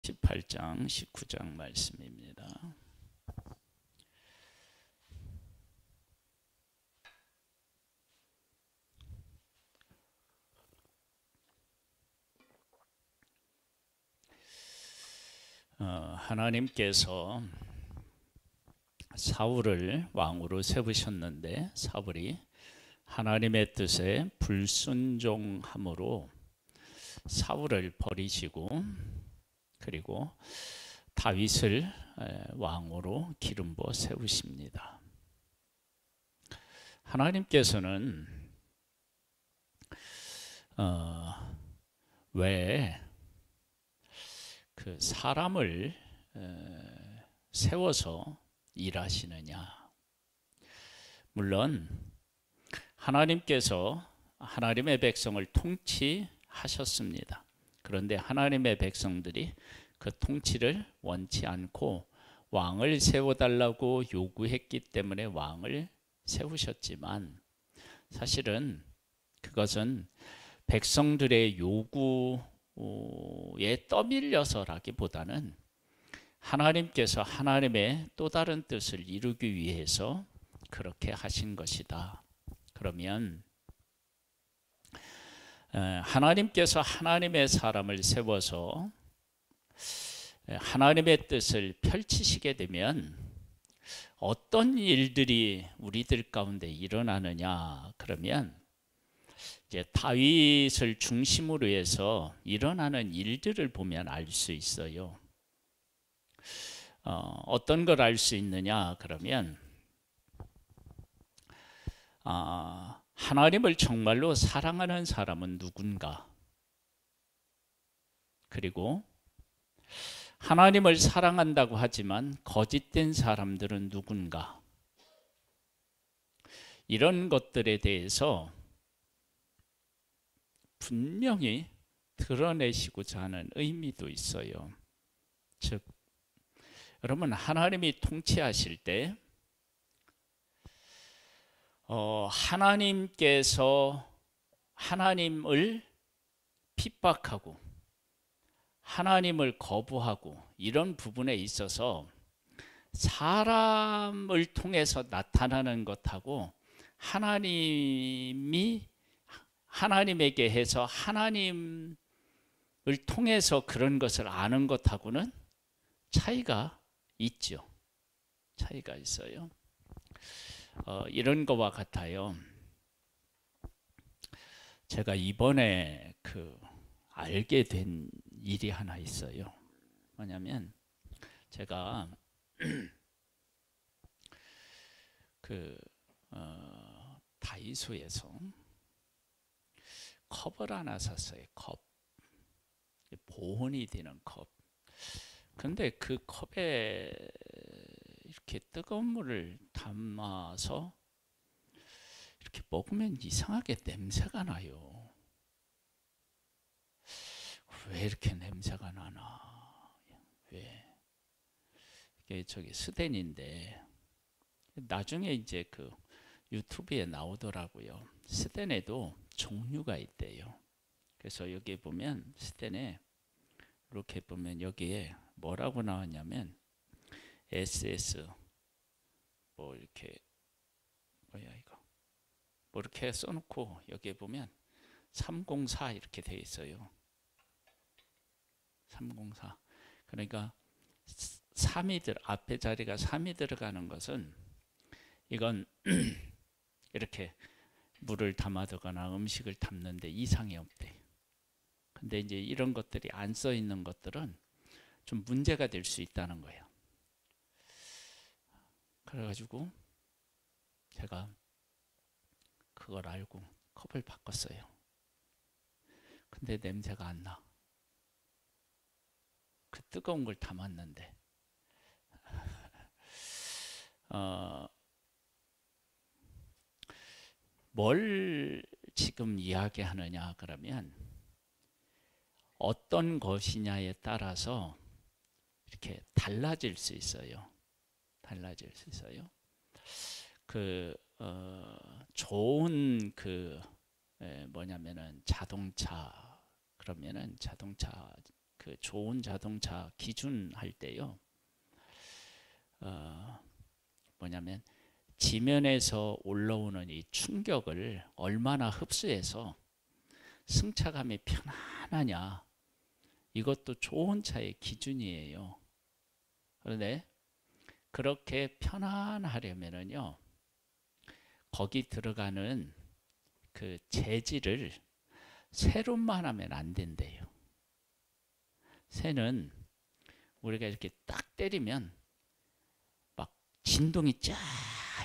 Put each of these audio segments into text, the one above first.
18장, 19장 말씀입니다. 하나님께서 사울을 왕으로 세우셨는데 사울이 하나님의 뜻에 불순종함으로 사울을 버리시고 그리고 다윗을 왕으로 기름부어 세우십니다. 하나님께서는 왜 그 사람을 세워서 일하시느냐? 물론 하나님께서 하나님의 백성을 통치하셨습니다. 그런데 하나님의 백성들이 그 통치를 원치 않고 왕을 세워달라고 요구했기 때문에 왕을 세우셨지만 사실은 그것은 백성들의 요구에 떠밀려서라기보다는 하나님께서 하나님의 또 다른 뜻을 이루기 위해서 그렇게 하신 것이다. 그러면 하나님께서 하나님의 사람을 세워서 하나님의 뜻을 펼치시게 되면 어떤 일들이 우리들 가운데 일어나느냐? 그러면 이제 다윗을 중심으로 해서 일어나는 일들을 보면 알 수 있어요. 어떤 걸 알 수 있느냐? 그러면 하나님을 정말로 사랑하는 사람은 누군가? 그리고 하나님을 사랑한다고 하지만 거짓된 사람들은 누군가? 이런 것들에 대해서 분명히 드러내시고자 하는 의미도 있어요. 즉, 여러분 하나님이 통치하실 때 하나님께서 하나님을 핍박하고 하나님을 거부하고 이런 부분에 있어서 사람을 통해서 나타나는 것하고 하나님이 하나님에게 해서 하나님을 통해서 그런 것을 아는 것하고는 차이가 있죠. 차이가 있어요. 이런 거와 같아요. 제가 이번에 알게 된 일이 하나 있어요. 뭐냐면 제가 다이소에서 컵을 하나 샀어요. 컵. 보온이 되는 컵. 근데 그 컵에 이렇게 뜨거운 물을 담아서 이렇게 먹으면 이상하게 냄새가 나요. 왜 이렇게 냄새가 나나? 왜? 이게 스텐인데 나중에 이제 유튜브에 나오더라고요. 스텐에도 종류가 있대요. 그래서 여기 보면 스텐에 이렇게 보면 여기에 뭐라고 나왔냐면 SS 뭐 이렇게 뭐야 이거 뭐 이렇게 써놓고 여기에 보면 304 이렇게 돼 있어요. 304. 그러니까 3이 앞에 자리가 3이 들어가는 것은 이건 이렇게 물을 담아두거나 음식을 담는데 이상이 없대. 근데 이제 이런 것들이 안 써 있는 것들은 좀 문제가 될 수 있다는 거예요. 그래가지고 제가 그걸 알고 컵을 바꿨어요. 근데 냄새가 안 나. 그 뜨거운 걸 담았는데 뭘 지금 이야기하느냐 그러면 어떤 것이냐에 따라서 이렇게 달라질 수 있어요. 달라질 수 있어요. 좋은 뭐냐면은 자동차 그러면은 자동차 그 좋은 자동차 기준할 때요. 뭐냐면 지면에서 올라오는 이 충격을 얼마나 흡수해서 승차감이 편안하냐. 이것도 좋은 차의 기준이에요. 그런데 그렇게 편안하려면은요, 거기 들어가는 그 재질을 세로만 하면 안 된대요. 새는 우리가 이렇게 딱 때리면 막 진동이 쫙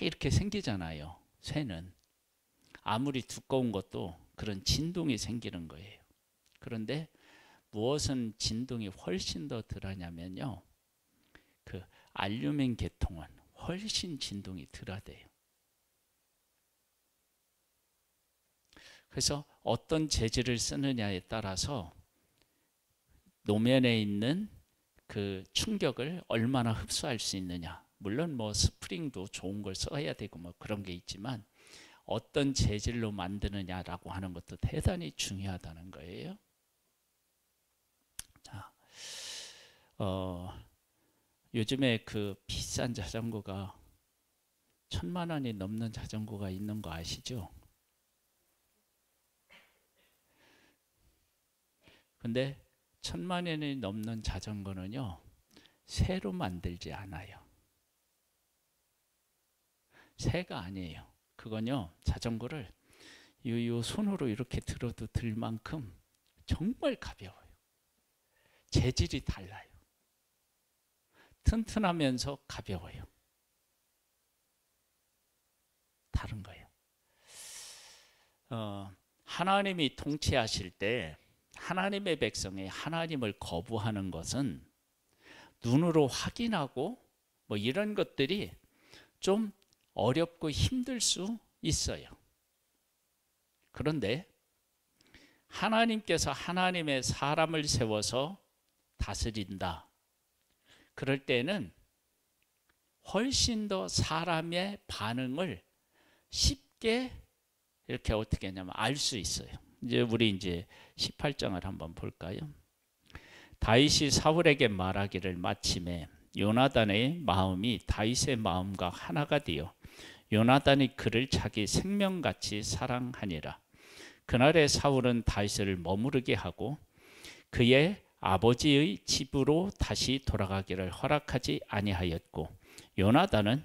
이렇게 생기잖아요. 새는 아무리 두꺼운 것도 그런 진동이 생기는 거예요. 그런데 무엇은 진동이 훨씬 더 덜하냐면요, 그 알루미늄 계통은 훨씬 진동이 덜하대요. 그래서 어떤 재질을 쓰느냐에 따라서 노면에 있는 그 충격을 얼마나 흡수할 수 있느냐. 물론 뭐 스프링도 좋은 걸 써야 되고 뭐 그런 게 있지만 어떤 재질로 만드느냐라고 하는 것도 대단히 중요하다는 거예요. 자, 요즘에 그 비싼 자전거가 1,000만 원이 넘는 자전거가 있는 거 아시죠? 근데 1,000만 원이 넘는 자전거는요, 새로 만들지 않아요. 새가 아니에요. 그건요, 자전거를 요 손으로 이렇게 들어도 들 만큼 정말 가벼워요. 재질이 달라요. 튼튼하면서 가벼워요. 다른 거예요. 하나님이 통치하실 때 하나님의 백성이 하나님을 거부하는 것은 눈으로 확인하고 뭐 이런 것들이 좀 어렵고 힘들 수 있어요. 그런데 하나님께서 하나님의 사람을 세워서 다스린다. 그럴 때는 훨씬 더 사람의 반응을 쉽게 이렇게 어떻게 하냐면 알 수 있어요. 우리 이제 18장을 한번 볼까요? 다윗이 사울에게 말하기를 마침에 요나단의 마음이 다윗의 마음과 하나가 되어 요나단이 그를 자기 생명같이 사랑하니라. 그날에 사울은 다윗을 머무르게 하고 그의 아버지의 집으로 다시 돌아가기를 허락하지 아니하였고 요나단은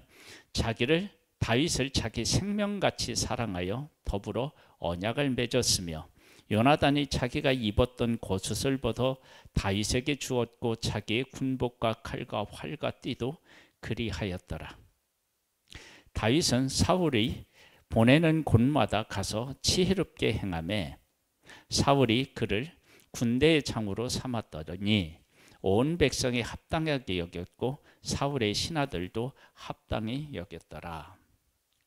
다윗을 자기 생명같이 사랑하여 더불어 언약을 맺었으며 요나단이 자기가 입었던 겉옷을 벗어 다윗에게 주었고 자기의 군복과 칼과 활과 띠도 그리하였더라. 다윗은 사울이 보내는 곳마다 가서 지혜롭게 행하매 사울이 그를 군대의 장으로 삼았더니 온 백성이 합당하게 여겼고 사울의 신하들도 합당히 여겼더라.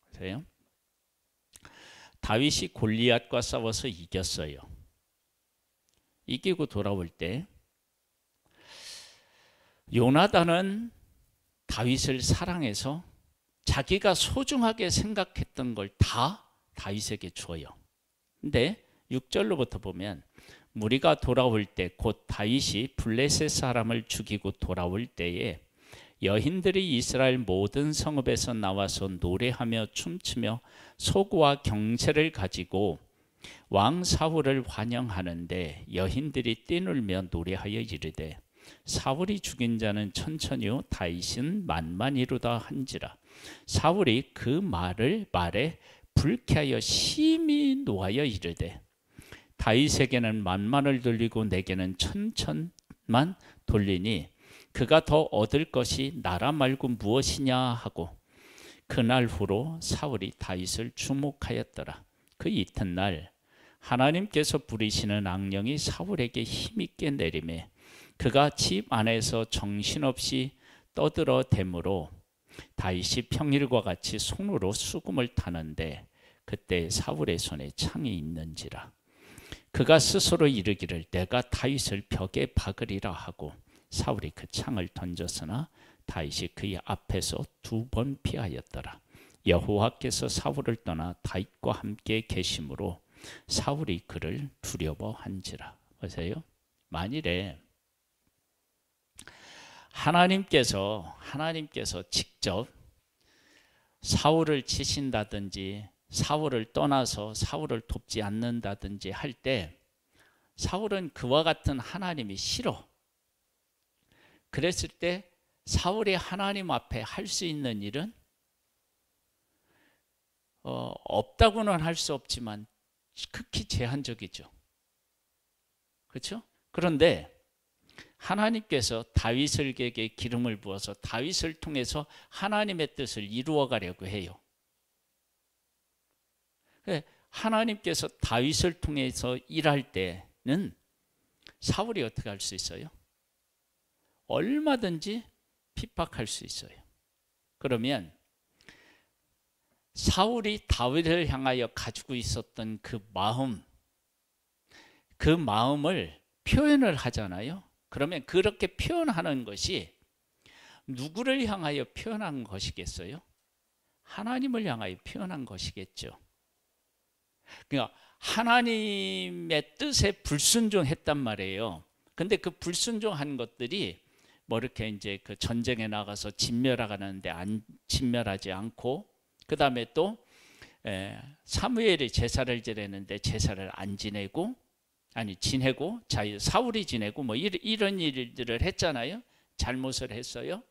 보세요. 다윗이 골리앗과 싸워서 이겼어요. 이기고 돌아올 때 요나단은 다윗을 사랑해서 자기가 소중하게 생각했던 걸 다 다윗에게 줘요. 근데 6절로부터 보면 무리가 돌아올 때 곧 다윗이 블레셋 사람을 죽이고 돌아올 때에 여인들이 이스라엘 모든 성읍에서 나와서 노래하며 춤추며 소고와 경채를 가지고 왕 사울을 환영하는데 여인들이 띠놀며 노래하여 이르되 사울이 죽인 자는 천천히요 다윗은 만만이로다 한지라. 사울이 그 말에 불쾌하여 심히 노하여 이르되 다윗에게는 만만을 돌리고 내게는 천천만 돌리니 그가 더 얻을 것이 나라 말고 무엇이냐 하고 그날 후로 사울이 다윗을 주목하였더라. 그 이튿날 하나님께서 부리시는 악령이 사울에게 힘있게 내리매 그가 집 안에서 정신없이 떠들어 대므로 다윗이 평일과 같이 손으로 수금을 타는데 그때 사울의 손에 창이 있는지라. 그가 스스로 이르기를 내가 다윗을 벽에 박으리라 하고 사울이 그 창을 던졌으나 다윗이 그의 앞에서 2번 피하였더라. 여호와께서 사울을 떠나 다윗과 함께 계심으로 사울이 그를 두려워한지라. 보세요. 만일에 하나님께서 직접 사울을 치신다든지 사울을 떠나서 사울을 돕지 않는다든지 할 때 사울은 그와 같은 하나님이 싫어. 그랬을 때 사울이 하나님 앞에 할 수 있는 일은 없다고는 할 수 없지만 극히 제한적이죠. 그렇죠? 그런데 하나님께서 다윗에게 기름을 부어서 다윗을 통해서 하나님의 뜻을 이루어 가려고 해요. 하나님께서 다윗을 통해서 일할 때는 사울이 어떻게 할 수 있어요? 얼마든지 핍박할 수 있어요. 그러면 사울이 다윗을 향하여 가지고 있었던 그 마음을 표현을 하잖아요. 그러면 그렇게 표현하는 것이 누구를 향하여 표현한 것이겠어요? 하나님을 향하여 표현한 것이겠죠. 그러니까 하나님의 뜻에 불순종했단 말이에요. 근데 그 불순종한 것들이 뭐 이렇게 이제 그 전쟁에 나가서 진멸하는데 진멸하지 않고, 그 다음에 또 사무엘이 제사를 지내는데 제사를 안 지내고, 지내고 사울이 지내고 뭐 이런 일들을 했잖아요. 잘못을 했어요.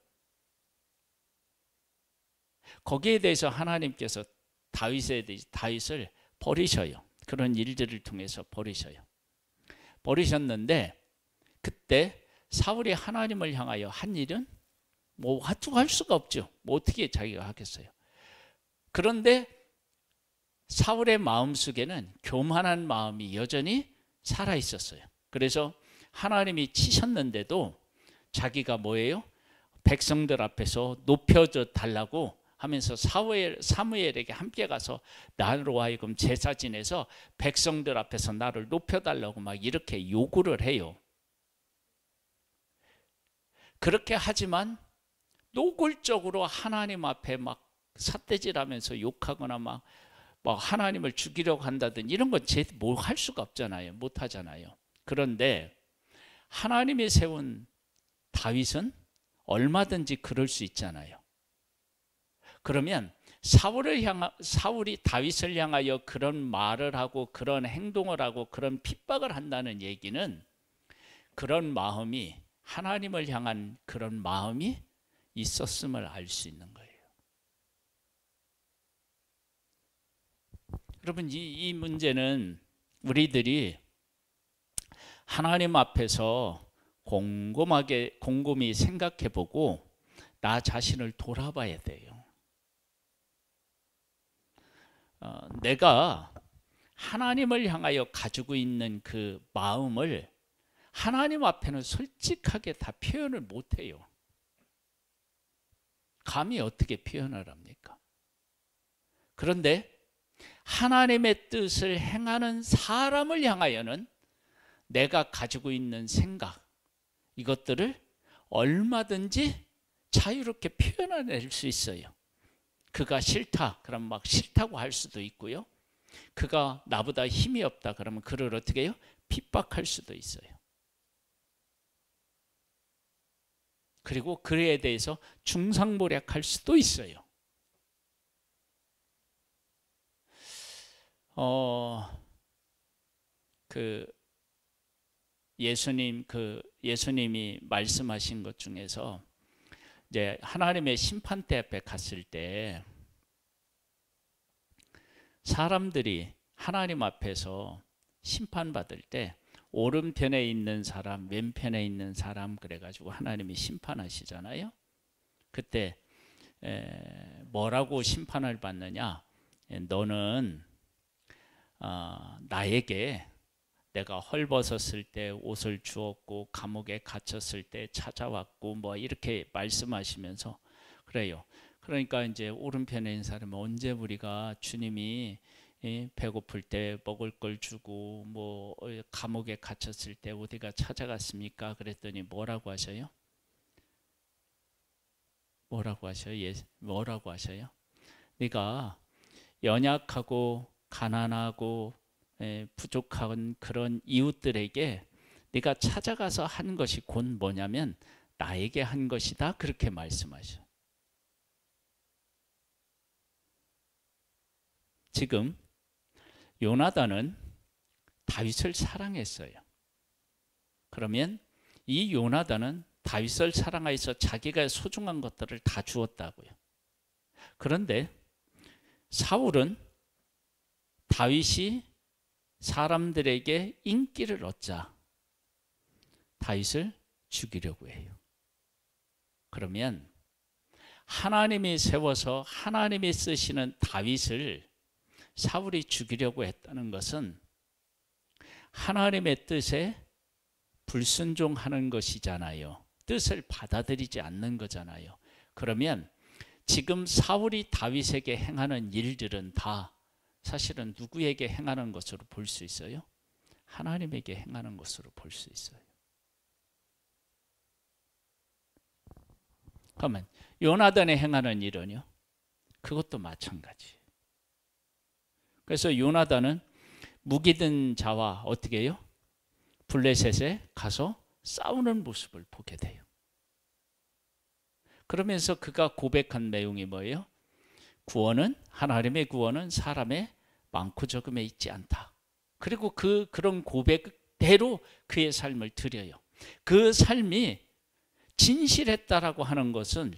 거기에 대해서 하나님께서 다윗을 버리셔요. 그런 일들을 통해서 버리셨는데 그때 사울이 하나님을 향하여 한 일은 뭐 할 수가 없죠. 뭐 어떻게 자기가 하겠어요. 그런데 사울의 마음속에는 교만한 마음이 여전히 살아 있었어요. 그래서 하나님이 치셨는데도 자기가 뭐예요? 백성들 앞에서 높여줘 달라고 하면서 사무엘에게 함께 가서 나로 하여금 제사 지내서 백성들 앞에서 나를 높여달라고 막 이렇게 요구를 해요. 그렇게 하지만 노골적으로 하나님 앞에 막 삿대질하면서 욕하거나 막 하나님을 죽이려고 한다든 이런 건 뭐 할 수가 없잖아요. 못 하잖아요. 그런데 하나님이 세운 다윗은 얼마든지 그럴 수 있잖아요. 그러면 사울이 다윗을 향하여 그런 말을 하고 그런 행동을 하고 그런 핍박을 한다는 얘기는 그런 마음이, 하나님을 향한 그런 마음이 있었음을 알 수 있는 거예요. 여러분, 이 문제는 우리들이 하나님 앞에서 곰곰이 생각해보고 나 자신을 돌아봐야 돼요. 내가 하나님을 향하여 가지고 있는 그 마음을 하나님 앞에는 솔직하게 다 표현을 못해요. 감히 어떻게 표현을 합니까? 그런데 하나님의 뜻을 행하는 사람을 향하여는 내가 가지고 있는 생각, 이것들을 얼마든지 자유롭게 표현해낼 수 있어요. 그가 싫다 그럼 막 싫다고 할 수도 있고요. 그가 나보다 힘이 없다 그러면 그를 어떻게 해요? 핍박할 수도 있어요. 그리고 그에 대해서 중상모략할 수도 있어요. 예수님이 말씀하신 것 중에서 이제 하나님의 심판대 앞에 갔을 때 사람들이 하나님 앞에서 심판받을 때 오른편에 있는 사람, 왼편에 있는 사람 그래가지고 하나님이 심판하시잖아요. 그때 뭐라고 심판을 받느냐? 너는 나에게 내가 헐벗었을 때 옷을 주었고 감옥에 갇혔을 때 찾아왔고 뭐 이렇게 말씀하시면서 그래요. 그러니까 이제 오른편에 있는 사람은 언제 우리가 주님이 배고플 때 먹을 걸 주고 뭐 감옥에 갇혔을 때 어디가 찾아갔습니까? 그랬더니 뭐라고 하셔요? 뭐라고 하셔요? 네가 연약하고 가난하고 부족한 그런 이웃들에게 네가 찾아가서 하는 것이 곧 뭐냐면 나에게 한 것이다. 그렇게 말씀하셔요. 지금 요나단은 다윗을 사랑했어요. 그러면 이 요나단은 다윗을 사랑하여서 자기가 소중한 것들을 다 주었다고요. 그런데 사울은 다윗이 사람들에게 인기를 얻자 다윗을 죽이려고 해요. 그러면 하나님이 세워서 하나님이 쓰시는 다윗을 사울이 죽이려고 했다는 것은 하나님의 뜻에 불순종하는 것이잖아요. 뜻을 받아들이지 않는 거잖아요. 그러면 지금 사울이 다윗에게 행하는 일들은 다 사실은 누구에게 행하는 것으로 볼 수 있어요? 하나님에게 행하는 것으로 볼 수 있어요. 그러면 요나단이 행하는 일은요? 그것도 마찬가지. 그래서 요나단은 무기 든 자와 어떻게 해요? 블레셋에 가서 싸우는 모습을 보게 돼요. 그러면서 그가 고백한 내용이 뭐예요? 구원은, 하나님의 구원은 사람의 많고 적음에 있지 않다. 그리고 그런 고백대로 그의 삶을 드려요. 그 삶이 진실했다라고 하는 것은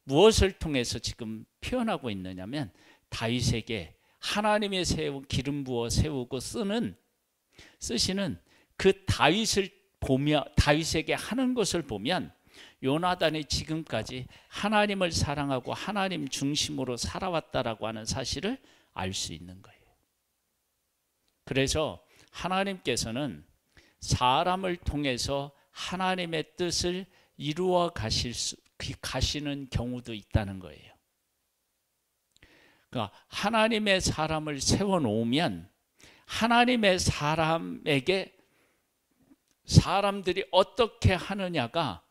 무엇을 통해서 지금 표현하고 있느냐면 다윗에게 하나님의 기름 부어 세우고 쓰시는 그 다윗을 보며 다윗에게 하는 것을 보면 요나단이 지금까지 하나님을 사랑하고 하나님 중심으로 살아왔다라고 하는 사실을 알 수 있는 거예요. 그래서 하나님께서는 사람을 통해서 하나님의 뜻을 이루어 가시는 경우도 있다는 거예요. 그러니까 하나님의 사람을 세워놓으면 하나님의 사람에게 사람들이 어떻게 하느냐가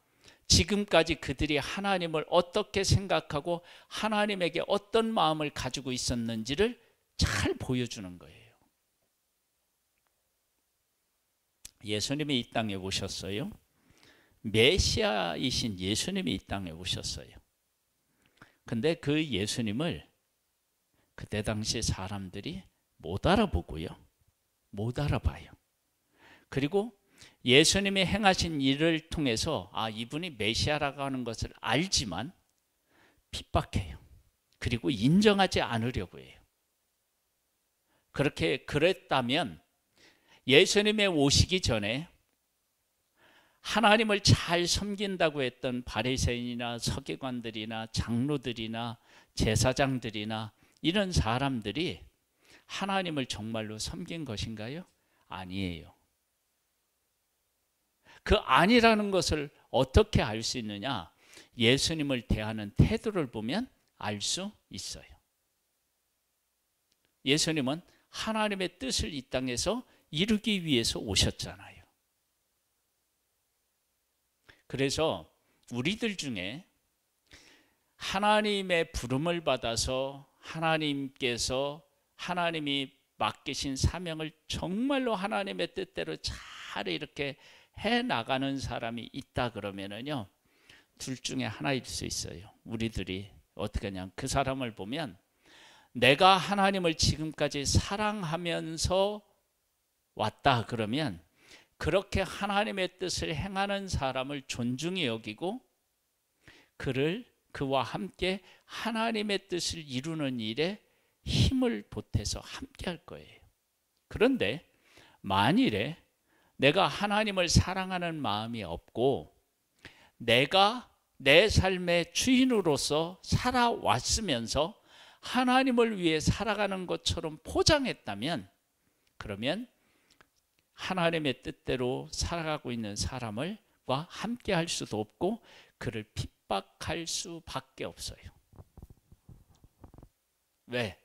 지금까지 그들이 하나님을 어떻게 생각하고 하나님에게 어떤 마음을 가지고 있었는지를 잘 보여주는 거예요. 예수님이 이 땅에 오셨어요. 메시아이신 예수님이 이 땅에 오셨어요. 근데 그 예수님을 그때 당시 사람들이 못 알아보고요. 못 알아봐요. 그리고 예수님이 행하신 일을 통해서 이분이 메시아라고 하는 것을 알지만 핍박해요. 그리고 인정하지 않으려고 해요. 그랬다면 예수님의 오시기 전에 하나님을 잘 섬긴다고 했던 바리새인이나 서기관들이나 장로들이나 제사장들이나 이런 사람들이 하나님을 정말로 섬긴 것인가요? 아니에요. 그 아니라는 것을 어떻게 알 수 있느냐? 예수님을 대하는 태도를 보면 알 수 있어요. 예수님은 하나님의 뜻을 이 땅에서 이루기 위해서 오셨잖아요. 그래서 우리들 중에 하나님의 부름을 받아서 하나님이 맡기신 사명을 정말로 하나님의 뜻대로 잘 이렇게 해나가는 사람이 있다 그러면은요, 둘 중에 하나일 수 있어요. 우리들이 어떻게 하냐, 그 사람을 보면 내가 하나님을 지금까지 사랑하면서 왔다 그러면 그렇게 하나님의 뜻을 행하는 사람을 존중히 여기고 그와 함께 하나님의 뜻을 이루는 일에 힘을 보태서 함께 할 거예요. 그런데 만일에 내가 하나님을 사랑하는 마음이 없고 내가 내 삶의 주인으로서 살아왔으면서 하나님을 위해 살아가는 것처럼 포장했다면, 그러면 하나님의 뜻대로 살아가고 있는 사람과 함께 할 수도 없고 그를 핍박할 수밖에 없어요. 왜?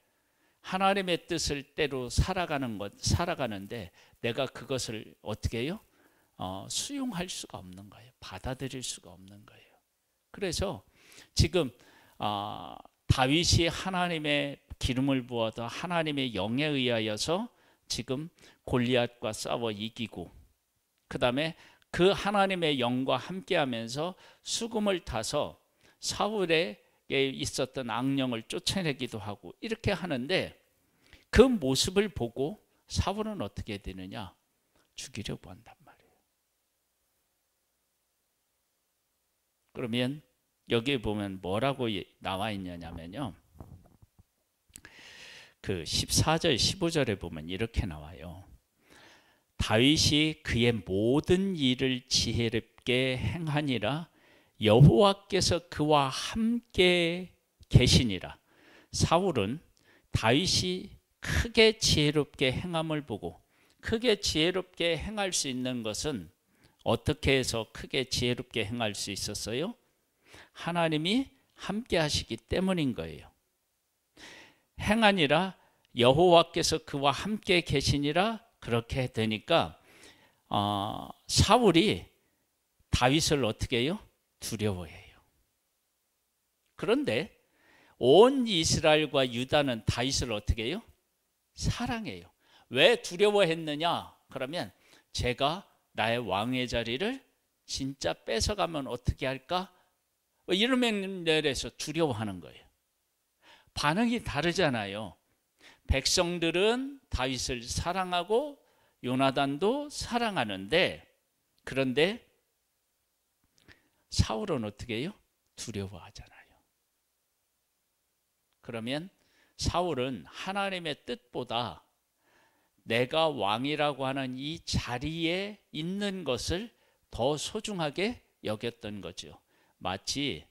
하나님의 뜻을 때로 살아가는데 내가 그것을 어떻게 해요? 수용할 수가 없는 거예요. 받아들일 수가 없는 거예요. 그래서 지금 다윗이 하나님의 기름을 부어서 하나님의 영에 의하여서 지금 골리앗과 싸워 이기고, 그 다음에 그 하나님의 영과 함께하면서 수금을 타서 사울에게 있었던 악령을 쫓아내기도 하고 이렇게 하는데, 그 모습을 보고 사울은 어떻게 되느냐? 죽이려고 한단 말이에요. 그러면 여기에 보면 뭐라고 나와 있냐면요, 그 14절 15절에 보면 이렇게 나와요. 다윗이 그의 모든 일을 지혜롭게 행하니라. 여호와께서 그와 함께 계시니라. 사울은 다윗이 크게 지혜롭게 행함을 보고, 크게 지혜롭게 행할 수 있는 것은 어떻게 해서 크게 지혜롭게 행할 수 있었어요? 하나님이 함께 하시기 때문인 거예요. 행하니라 여호와께서 그와 함께 계시니라. 그렇게 되니까 사울이 다윗을 어떻게 해요? 두려워해요. 그런데 온 이스라엘과 유다는 다윗을 어떻게 해요? 사랑해요. 왜 두려워했느냐? 그러면 제가 나의 왕의 자리를 진짜 뺏어가면 어떻게 할까? 이런 면에서 두려워하는 거예요. 반응이 다르잖아요. 백성들은 다윗을 사랑하고 요나단도 사랑하는데, 그런데 사울은 어떻게 해요? 두려워하잖아요. 그러면 사울은 하나님의 뜻보다 내가 왕이라고 하는 이 자리에 있는 것을 더 소중하게 여겼던 거죠. 마치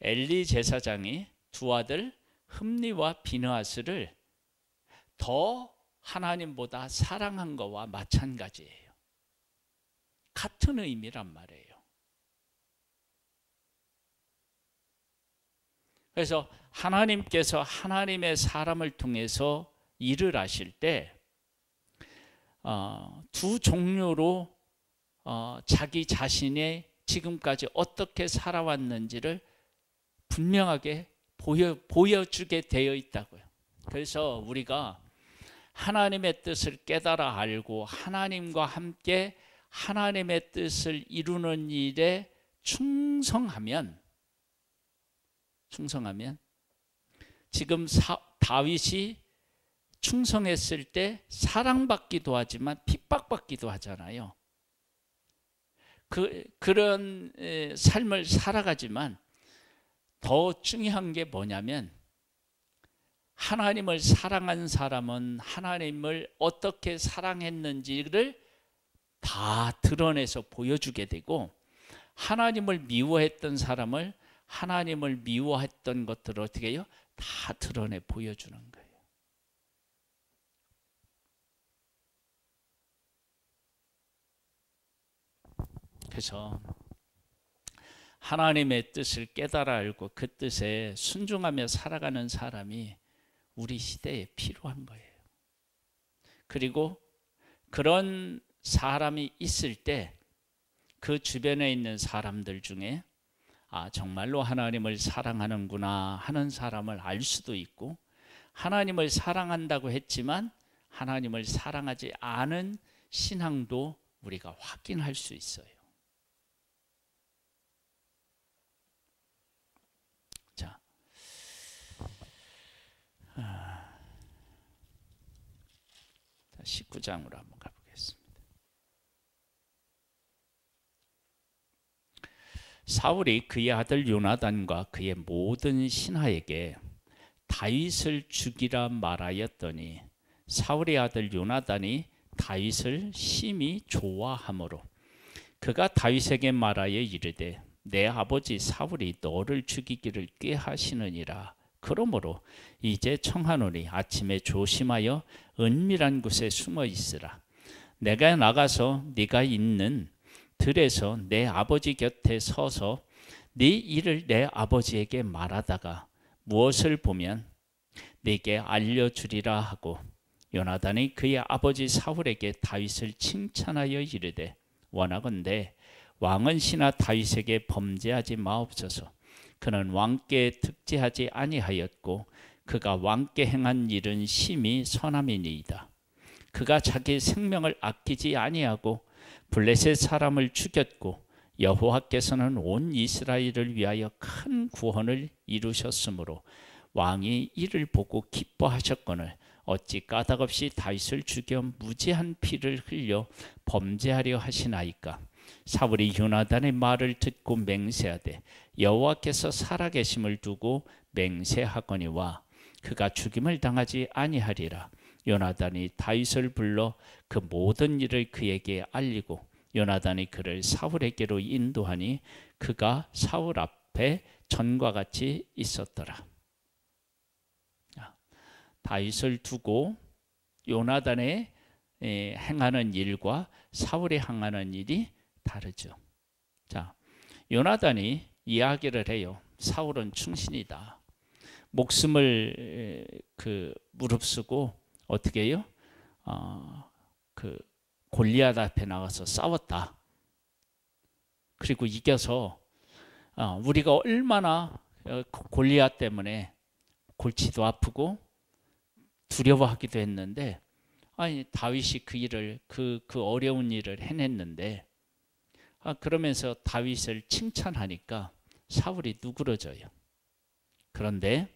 엘리 제사장이 두 아들 흠니와 비느하스를 더 하나님보다 사랑한 것과 마찬가지예요. 같은 의미란 말이에요. 그래서 하나님께서 하나님의 사람을 통해서 일을 하실 때 두 종류로 자기 자신의 지금까지 어떻게 살아왔는지를 분명하게 보여주게 되어 있다고요. 그래서 우리가 하나님의 뜻을 깨달아 알고 하나님과 함께 하나님의 뜻을 이루는 일에 충성하면 지금 다윗이 충성했을 때 사랑받기도 하지만 핍박받기도 하잖아요. 그런 삶을 살아가지만 더 중요한 게 뭐냐면, 하나님을 사랑한 사람은 하나님을 어떻게 사랑했는지를 다 드러내서 보여주게 되고, 하나님을 미워했던 사람을 하나님을 미워했던 것들을 어떻게 해요? 다 드러내 보여주는 거예요. 그래서 하나님의 뜻을 깨달아 알고 그 뜻에 순종하며 살아가는 사람이 우리 시대에 필요한 거예요. 그리고 그런 사람이 있을 때 그 주변에 있는 사람들 중에 정말로 하나님을 사랑하는구나 하는 사람을 알 수도 있고, 하나님을 사랑한다고 했지만 하나님을 사랑하지 않은 신앙도 우리가 확인할 수 있어요. 자, 19장으로 한번 가보겠습니다. 사울이 그의 아들 요나단과 그의 모든 신하에게 다윗을 죽이라 말하였더니, 사울의 아들 요나단이 다윗을 심히 좋아하므로 그가 다윗에게 말하여 이르되, 내 아버지 사울이 너를 죽이기를 꾀하시느니라. 그러므로 이제 청하노니 아침에 조심하여 은밀한 곳에 숨어 있으라. 내가 나가서 네가 있는 들에서 내 아버지 곁에 서서 네 일을 내 아버지에게 말하다가 무엇을 보면 네게 알려주리라 하고, 요나단이 그의 아버지 사울에게 다윗을 칭찬하여 이르되, 원하건대 왕은 시나 다윗에게 범죄하지 마옵소서. 그는 왕께 득죄하지 아니하였고 그가 왕께 행한 일은 심히 선함이니이다. 그가 자기 생명을 아끼지 아니하고 블레셋 사람을 죽였고 여호와께서는 온 이스라엘을 위하여 큰 구원을 이루셨으므로 왕이 이를 보고 기뻐하셨거늘 어찌 까닭없이 다윗을 죽여 무지한 피를 흘려 범죄하려 하시나이까. 사울이 요나단의 말을 듣고 맹세하되 여호와께서 살아계심을 두고 맹세하거니와 그가 죽임을 당하지 아니하리라. 요나단이 다윗을 불러 그 모든 일을 그에게 알리고 요나단이 그를 사울에게로 인도하니 그가 사울 앞에 전과 같이 있었더라. 다윗을 두고 요나단의 행하는 일과 사울이 행하는 일이 다르죠. 자, 요나단이 이야기를 해요. 사울은 충신이다. 목숨을 무릅쓰고 어떻게 해요? 골리앗 앞에 나가서 싸웠다. 그리고 이겨서 우리가 얼마나 골리앗 때문에 골치도 아프고 두려워하기도 했는데, 아니 다윗이 그 일을 그 어려운 일을 해냈는데, 그러면서 다윗을 칭찬하니까 사울이 누그러져요. 그런데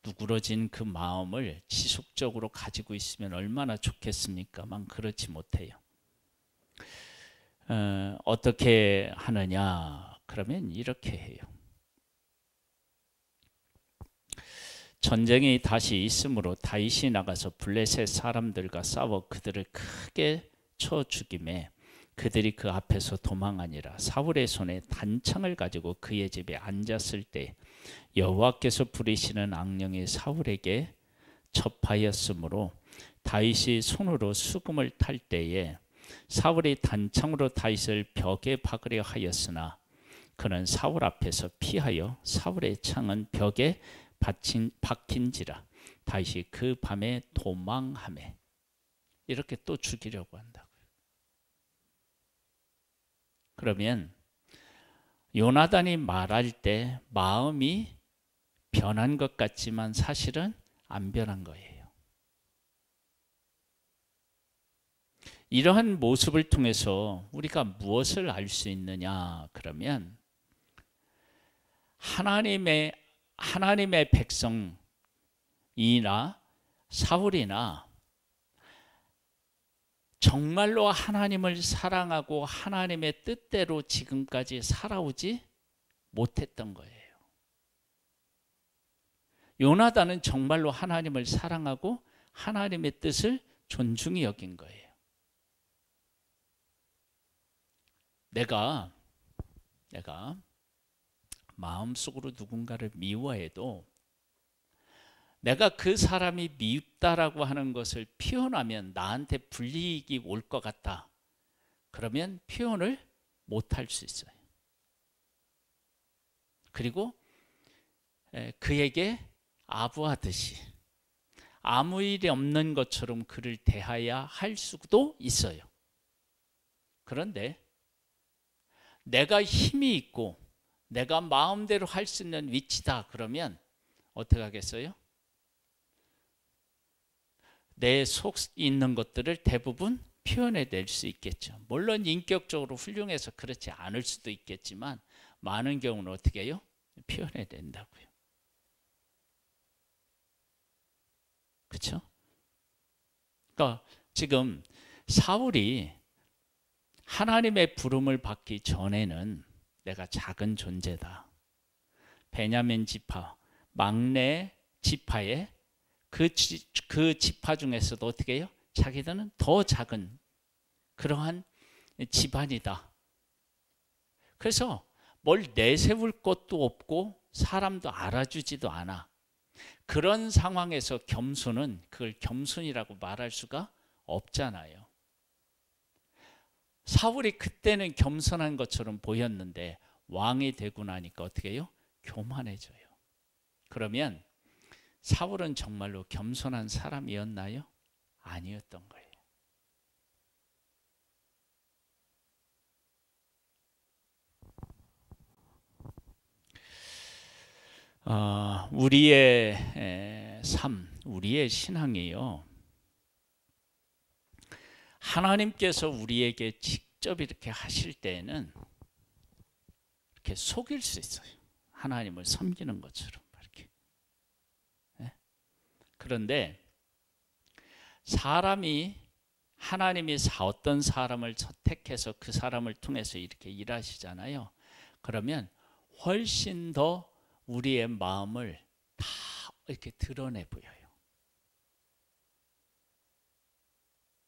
누그러진 그 마음을 지속적으로 가지고 있으면 얼마나 좋겠습니까만 그렇지 못해요. 어떻게 하느냐? 그러면 이렇게 해요. 전쟁이 다시 있으므로 다윗이 나가서 블레셋 사람들과 싸워 그들을 크게 쳐 죽이매 그들이 그 앞에서 도망하니라. 사울의 손에 단창을 가지고 그의 집에 앉았을 때 여호와께서 부리시는 악령이 사울에게 접하였으므로 다윗이 손으로 수금을 탈 때에 사울이 단창으로 다윗을 벽에 박으려 하였으나 그는 사울 앞에서 피하여 사울의 창은 벽에 박힌지라. 다윗이 그 밤에 도망하매. 이렇게 또 죽이려고 한다고요. 그러면 요나단이 말할 때 마음이 변한 것 같지만 사실은 안 변한 거예요. 이러한 모습을 통해서 우리가 무엇을 알 수 있느냐? 그러면 하나님의 백성이나 사울이나 정말로 하나님을 사랑하고 하나님의 뜻대로 지금까지 살아오지 못했던 거예요. 요나단은 정말로 하나님을 사랑하고 하나님의 뜻을 존중히 여긴 거예요. 내가 마음속으로 누군가를 미워해도 내가 그 사람이 미흡다라고 하는 것을 표현하면 나한테 불이익이 올 것 같다. 그러면 표현을 못할 수 있어요. 그리고 그에게 아부하듯이 아무 일이 없는 것처럼 그를 대해야 할 수도 있어요. 그런데 내가 힘이 있고 내가 마음대로 할 수 있는 위치다 그러면 어떻게 하겠어요? 내 속 있는 것들을 대부분 표현해낼 수 있겠죠. 물론 인격적으로 훌륭해서 그렇지 않을 수도 있겠지만 많은 경우는 어떻게 해요? 표현해낸다고요. 그렇죠? 그러니까 지금 사울이 하나님의 부름을 받기 전에는 내가 작은 존재다. 베냐민 지파, 막내 지파의 그 지파 중에서도 어떻게 해요? 자기들은 더 작은 그러한 집안이다. 그래서 뭘 내세울 것도 없고 사람도 알아주지도 않아. 그런 상황에서 겸손은 그걸 겸손이라고 말할 수가 없잖아요. 사울이 그때는 겸손한 것처럼 보였는데 왕이 되고 나니까 어떻게 해요? 교만해져요. 그러면 사울은 정말로 겸손한 사람이었나요? 아니었던 거예요. 우리의 삶, 우리의 신앙이요. 하나님께서 우리에게 직접 이렇게 하실 때에는 이렇게 속일 수 있어요. 하나님을 섬기는 것처럼 이렇게. 네? 그런데 하나님이 어떤 사람을 선택해서 그 사람을 통해서 이렇게 일하시잖아요. 그러면 훨씬 더 우리의 마음을 다 이렇게 드러내 보여요.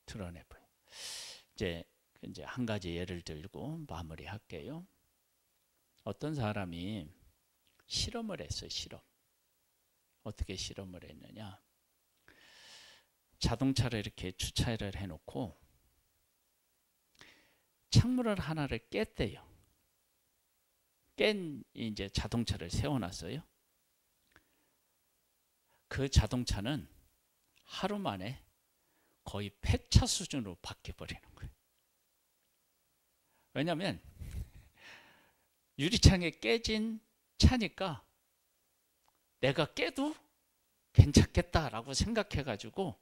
드러내 보여요. 이제 한 가지 예를 들고 마무리할게요. 어떤 사람이 실험을 했어요. 실험. 어떻게 실험을 했느냐? 자동차를 이렇게 주차를 해놓고 창문을 하나를 깼대요. 깬 이제 자동차를 세워놨어요. 그 자동차는 하루 만에 거의 폐차 수준으로 바뀌어버리는 거예요. 왜냐하면 유리창에 깨진 차니까 내가 깨도 괜찮겠다라고 생각해가지고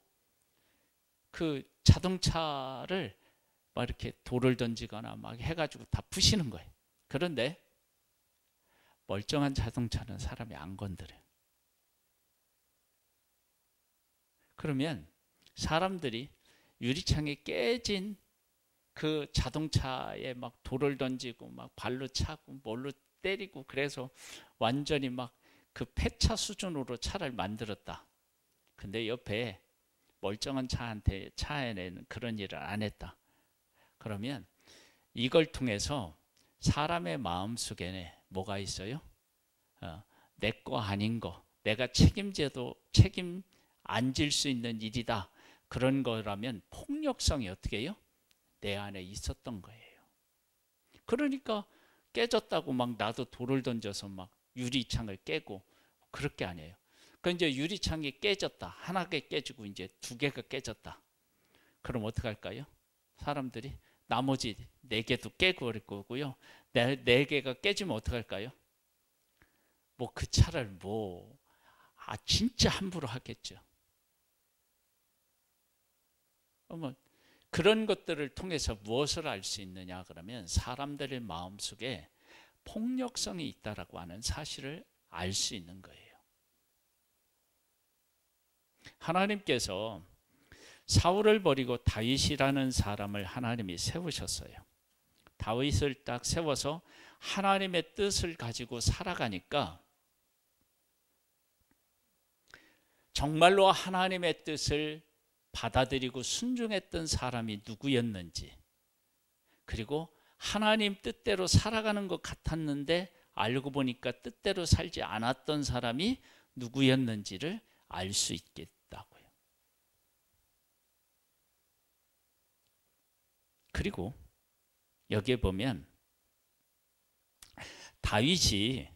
그 자동차를 막 이렇게 돌을 던지거나 막 해가지고 다 부시는 거예요. 그런데 멀쩡한 자동차는 사람이 안 건드려요. 그러면 사람들이 유리창에 깨진 그 자동차에 막 돌을 던지고 막 발로 차고 뭘로 때리고 그래서 완전히 막 그 폐차 수준으로 차를 만들었다. 근데 옆에 멀쩡한 차에는 그런 일을 안 했다. 그러면 이걸 통해서 사람의 마음속에 뭐가 있어요? 내 거 아닌 거, 내가 책임 안 질 수 있는 일이다. 그런 거라면 폭력성이 어떻게 해요? 내 안에 있었던 거예요. 그러니까 깨졌다고 막 나도 돌을 던져서 막 유리창을 깨고 그럴 게 아니에요. 그 이제 유리창이 깨졌다. 하나 개 깨지고 이제 두 개가 깨졌다. 그럼 어떻게 할까요? 사람들이 나머지 네 개도 깨고 그럴 거고요. 네 개가 깨지면 어떻게 할까요? 뭐 그 차를 진짜 함부로 하겠죠. 그런 것들을 통해서 무엇을 알 수 있느냐 그러면 사람들의 마음속에 폭력성이 있다라고 하는 사실을 알 수 있는 거예요. 하나님께서 사울을 버리고 다윗이라는 사람을 하나님이 세우셨어요. 다윗을 딱 세워서 하나님의 뜻을 가지고 살아가니까 정말로 하나님의 뜻을 받아들이고 순종했던 사람이 누구였는지, 그리고 하나님 뜻대로 살아가는 것 같았는데 알고 보니까 뜻대로 살지 않았던 사람이 누구였는지를 알 수 있겠다고요. 그리고 여기에 보면 다윗이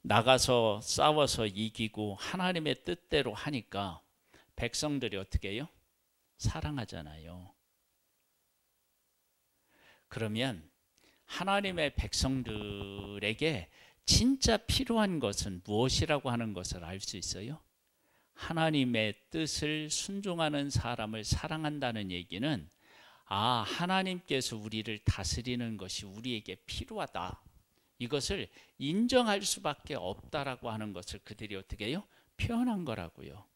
나가서 싸워서 이기고 하나님의 뜻대로 하니까 백성들이 어떻게 해요? 사랑하잖아요. 그러면 하나님의 백성들에게 진짜 필요한 것은 무엇이라고 하는 것을 알 수 있어요? 하나님의 뜻을 순종하는 사람을 사랑한다는 얘기는 하나님께서 우리를 다스리는 것이 우리에게 필요하다. 이것을 인정할 수밖에 없다라고 하는 것을 그들이 어떻게 해요? 표현한 거라고요.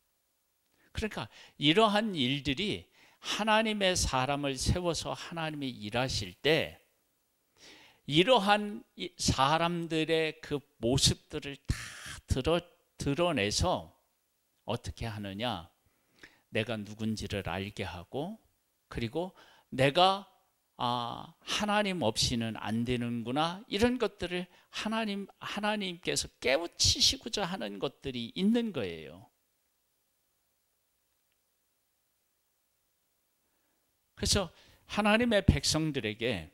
그러니까 이러한 일들이 하나님의 사람을 세워서 하나님이 일하실 때 이러한 사람들의 그 모습들을 다 드러내서 어떻게 하느냐? 내가 누군지를 알게 하고, 그리고 내가 하나님 없이는 안 되는구나, 이런 것들을 하나님께서 깨우치시고자 하는 것들이 있는 거예요. 그래서 하나님의 백성들에게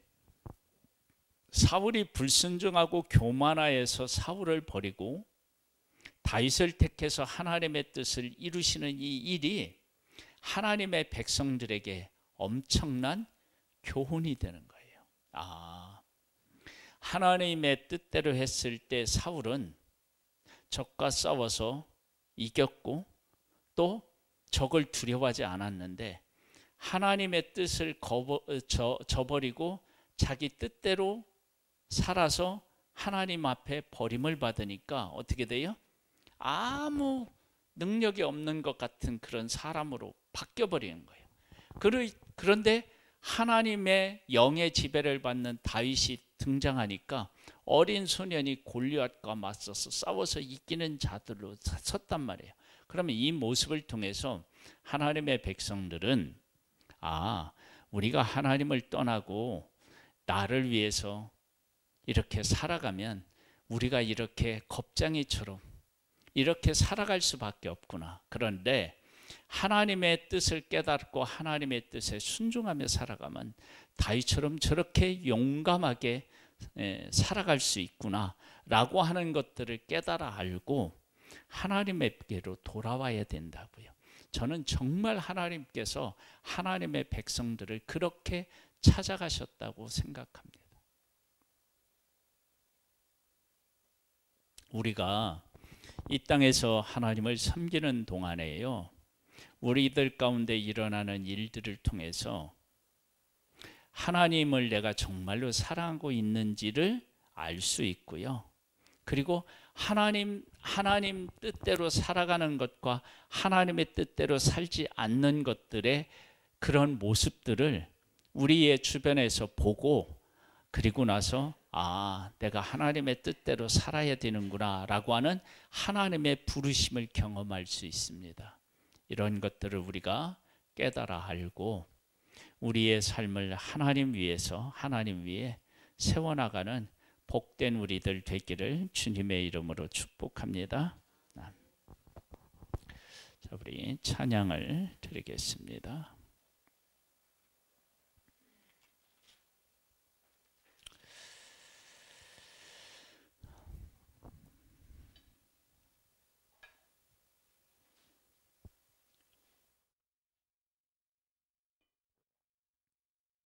사울이 불순종하고 교만하여서 사울을 버리고 다윗을 택해서 하나님의 뜻을 이루시는 이 일이 하나님의 백성들에게 엄청난 교훈이 되는 거예요. 하나님의 뜻대로 했을 때 사울은 적과 싸워서 이겼고 또 적을 두려워하지 않았는데, 하나님의 뜻을 저버리고 자기 뜻대로 살아서 하나님 앞에 버림을 받으니까 어떻게 돼요? 아무 능력이 없는 것 같은 그런 사람으로 바뀌어버리는 거예요. 그런데 하나님의 영의 지배를 받는 다윗이 등장하니까 어린 소년이 골리앗과 맞서서 싸워서 이기는 자들로 섰단 말이에요. 그러면 이 모습을 통해서 하나님의 백성들은 우리가 하나님을 떠나고 나를 위해서 이렇게 살아가면 우리가 이렇게 겁쟁이처럼 이렇게 살아갈 수밖에 없구나. 그런데 하나님의 뜻을 깨닫고 하나님의 뜻에 순종하며 살아가면 다윗처럼 저렇게 용감하게 살아갈 수 있구나 라고 하는 것들을 깨달아 알고 하나님께로 돌아와야 된다고요. 저는 정말 하나님께서 하나님의 백성들을 그렇게 찾아가셨다고 생각합니다. 우리가 이 땅에서 하나님을 섬기는 동안에요, 우리들 가운데 일어나는 일들을 통해서 하나님을 내가 정말로 사랑하고 있는지를 알 수 있고요. 그리고 하나님 뜻대로 살아가는 것과 하나님의 뜻대로 살지 않는 것들의 그런 모습들을 우리의 주변에서 보고, 그리고 나서 내가 하나님의 뜻대로 살아야 되는구나 라고 하는 하나님의 부르심을 경험할 수 있습니다. 이런 것들을 우리가 깨달아 알고 우리의 삶을 하나님 위에서 하나님 위에 세워나가는 복된 우리들 되기를 주님의 이름으로 축복합니다. 자, 우리 찬양을 드리겠습니다.